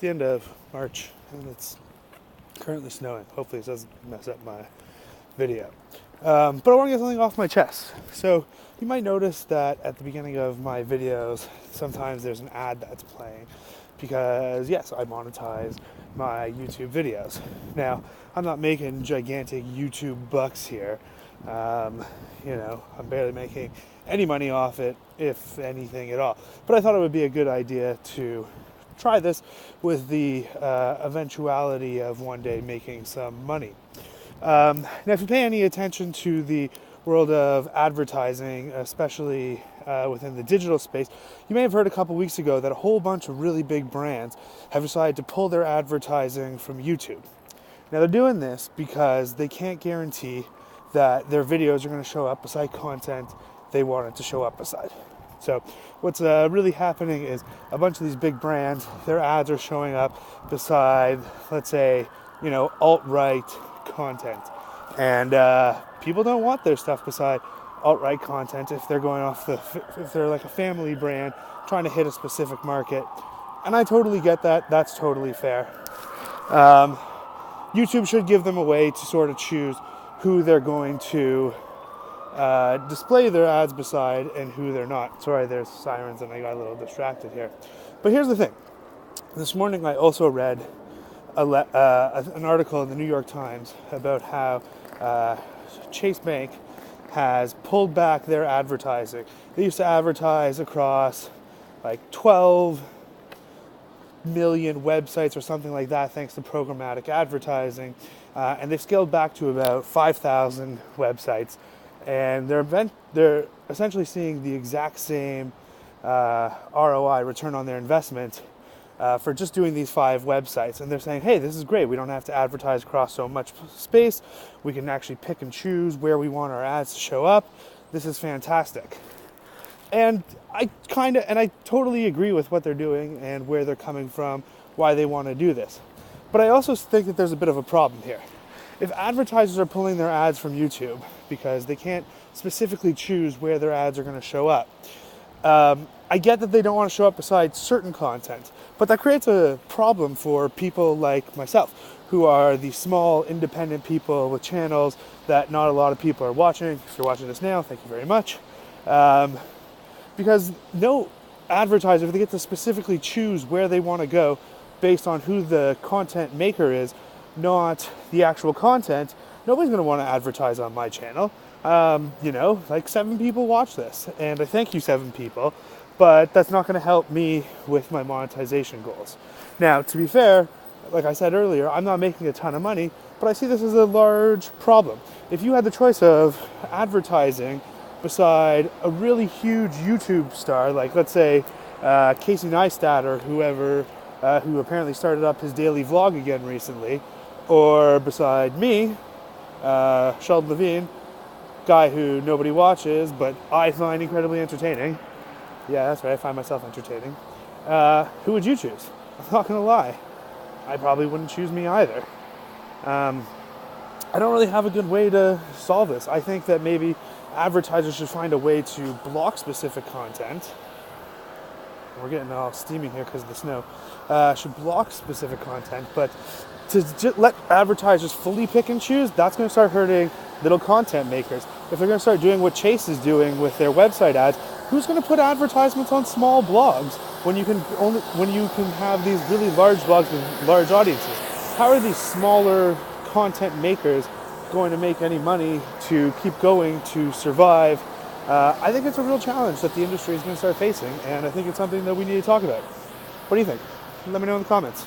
the end of March and it's currently snowing. Hopefully it doesn't mess up my video. But I want to get something off my chest. So you might notice that at the beginning of my videos, sometimes there's an ad that's playing because yes, I monetize my YouTube videos. Now, I'm not making gigantic YouTube bucks here. I'm barely making any money off it, if anything at all. But I thought it would be a good idea to try this with the eventuality of one day making some money. Now, if you pay any attention to the world of advertising, especially within the digital space, you may have heard a couple weeks ago that a whole bunch of really big brands have decided to pull their advertising from YouTube. Now, they're doing this because they can't guarantee that their videos are going to show up beside content they want it to show up beside. So what's really happening is a bunch of these big brands, their ads are showing up beside, let's say, alt-right content. And people don't want their stuff beside alt-right content if they're going off if they're like a family brand trying to hit a specific market. And I totally get that. That's totally fair. YouTube should give them a way to sort of choose who they're going to display their ads beside and who they're not. Sorry, there's sirens and I got a little distracted here. But here's the thing. This morning I also read an article in the New York Times about how Chase Bank has pulled back their advertising. They used to advertise across like 12 million websites or something like that thanks to programmatic advertising, and they've scaled back to about 5,000 websites, and they're essentially seeing the exact same ROI, return on their investment, for just doing these 5 websites. And they're saying, hey, this is great. We don't have to advertise across so much space. We can actually pick and choose where we want our ads to show up. This is fantastic. And I totally agree with what they're doing and where they're coming from, why they want to do this. But I also think that there's a bit of a problem here. If advertisers are pulling their ads from YouTube because they can't specifically choose where their ads are going to show up, I get that they don't want to show up beside certain content, but that creates a problem for people like myself, who are the small independent people with channels that not a lot of people are watching. If you're watching this now, thank you very much. Because no advertiser, if they get to specifically choose where they want to go based on who the content maker is, not the actual content, nobody's going to want to advertise on my channel. Like 7 people watch this, and I thank you 7 people, but that's not going to help me with my monetization goals. Now, to be fair, like I said earlier, I'm not making a ton of money, but I see this as a large problem. If you had the choice of advertising beside a really huge YouTube star, like let's say Casey Neistat or whoever, who apparently started up his daily vlog again recently, or beside me, Sheldon Levine, guy who nobody watches, but I find incredibly entertaining. Yeah, that's right, I find myself entertaining. Who would you choose? I'm not gonna lie. I probably wouldn't choose me either. I don't really have a good way to solve this. I think that maybe advertisers should find a way to block specific content. We're getting all steamy here because of the snow. Should block specific content, but to just let advertisers fully pick and choose, that's going to start hurting little content makers. If they're going to start doing what Chase is doing with their website ads, who's going to put advertisements on small blogs when you can have these really large blogs with large audiences? How are these smaller content makers going to make any money to keep going, to survive? I think it's a real challenge that the industry is going to start facing, and I think it's something that we need to talk about. What do you think? Let me know in the comments.